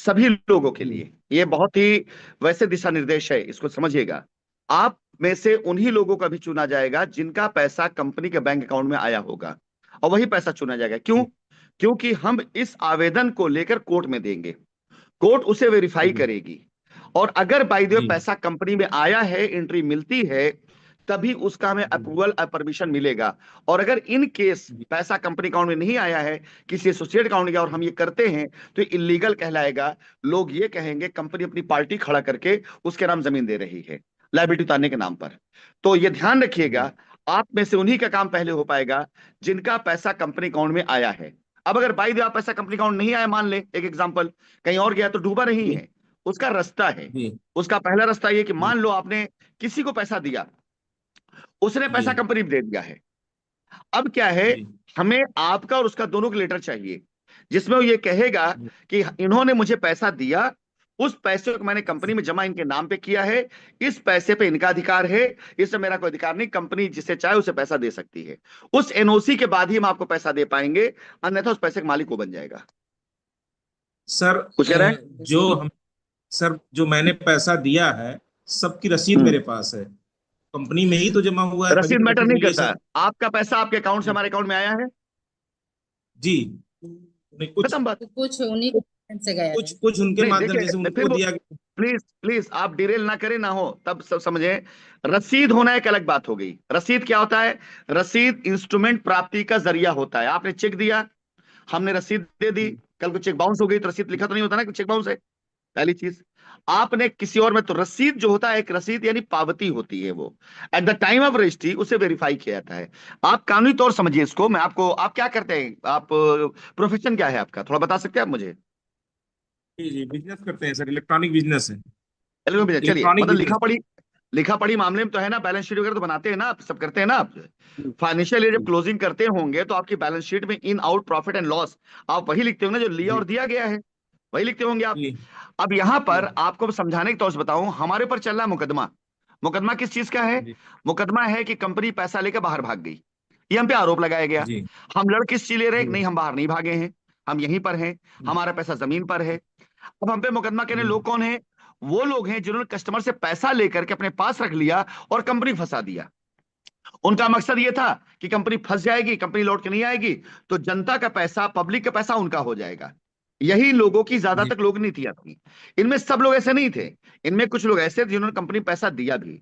सभी लोगों के जी लिए। ये बहुत ही वैसे दिशा निर्देश है, इसको समझिएगा। आप में से उन्हीं लोगों का भी चुना जाएगा जिनका पैसा कंपनी के बैंक अकाउंट में आया होगा, और वही पैसा चुना जाएगा। क्यों? जी क्योंकि हम इस आवेदन को लेकर कोर्ट में देंगे, कोर्ट उसे वेरीफाई जी करेगी, और अगर बाय द वे जी पैसा कंपनी में आया है, एंट्री मिलती है, तभी उसका हमें जी अप्रूवल परमिशन मिलेगा। और अगर इन केस जी पैसा कंपनी अकाउंट में नहीं आया है, किसी एसोसिएट अकाउंट में गया और हम ये करते हैं, तो इलीगल कहलाएगा। लोग ये कहेंगे कंपनी अपनी पार्टी खड़ा करके उसके नाम जमीन दे रही है, लाइबिलिटी उतारने के नाम पर। तो ये ध्यान जी रखिएगा, आप में से उन्हीं का काम पहले हो पाएगा जिनका पैसा कंपनी अकाउंट में आया है। अब अगर बाई द वे आप पैसा कंपनी अकाउंट नहीं आया, मान ले एक एग्जांपल, कहीं और गया, तो डूबा नहीं जी है, उसका रास्ता है। जी उसका पहला रास्ता ये कि जी मान लो आपने किसी को पैसा दिया, उसने जी पैसा कंपनी में दे दिया है। अब क्या है, जी हमें आपका और उसका दोनों का लेटर चाहिए, जिसमें वो ये कहेगा कि इन्होंने मुझे पैसा दिया, उस पैसे को मैंने कंपनी में जमा इनके नाम पे किया है, इस पैसे पे इनका अधिकार है, इसमें मेरा कोई अधिकार नहीं, कंपनी जिसे चाहे उसे पैसा दे सकती है। उस एनओसी के बाद ही हम आपको पैसा दे पाएंगे, अन्यथा उस पैसे का मालिक वो बन जाएगा। सर कुछ कह रहे हैं? जो हम सर जो मैंने पैसा दिया है, सबकी रसीद हम्म। मेरे पास है। कंपनी में ही तो जमा हुआ है, तभी रसीद तो मैटर रसीद नहीं मिली है करता सर। है, आपका पैसा आपके अकाउंट से हमारे अकाउंट में आया है, जी नहीं, कुछ खत्म बात। तो कुछ उन्हीं के से गया कुछ है। कुछ उनके नहीं माध्यम देखिए, जैसे फिर उनको वो, दिया गया। प्लीज प्लीज आप डिरेल ना करें, ना हो तब सब समझे। रसीद होना एक अलग बात हो गई। रसीद क्या होता है? रसीद इंस्ट्रूमेंट प्राप्ति का जरिया होता है। आपने चेक दिया, हमने रसीद दे दी, जी कल को चेक बाउंस हो गई तो रसीद लिखा तो नहीं होता ना कि चेक बाउंस है, पहली चीज। आपने किसी और में, तो रसीद जो होता है, एक रसीद यानी पावती होती है, वो at the time of registry उसे वेरीफाई किया जाता है। आप कानूनी तौर समझिए इसको। मैं आपको, आप क्या करते हैं, आप प्रोफेशन क्या है आपका, थोड़ा बता सकते हैं आप मुझे? जी जी बिजनेस करते हैं सर, इलेक्ट्रॉनिक बिजनेस है। चलिए, इलेक्ट्रॉनिक मतलब बिजनेस। लिखा पढ़ी मामले में तो है ना, बैलेंस शीट वगैरह तो बनाते हैं ना आप, सब करते हैं ना आप। जी फाइनेंशियल ईयर जब जी क्लोजिंग करते होंगे तो आपकी बैलेंस शीट में in out profit and loss आप वही लिखते होंगे जो लिया जी और दिया गया है, वही लिखते होंगे आप। जी अब यहां जी पर आपको समझाने के तौर से बताऊं, हमारे पर चल रहा है मुकदमा। मुकदमा किस चीज का है? जी मुकदमा है कि कंपनी पैसा लेकर बाहर भाग गई, ये हम पे आरोप लगाया गया। जी हम लड़ किस चीज ले रहे हैं? जी नहीं, हम बाहर नहीं भागे हैं, हम यहीं पर हैं, जी हमारा पैसा जमीन पर है। अब हम पे मुकदमा करने जी लोग कौन है? वो लोग हैं जिन्होंने कस्टमर से पैसा लेकर के अपने पास रख लिया और कंपनी फंसा दिया। उनका मकसद ये था कि कंपनी फंस जाएगी, कंपनी लौट के नहीं आएगी, तो जनता का पैसा, पब्लिक का पैसा उनका हो जाएगा। यही लोगों की जी ज्यादातर लोग नीतियां थी। इनमें सब लोग ऐसे नहीं थे, इनमें कुछ लोग ऐसे थे जिन्होंने कंपनी पैसा दिया भी।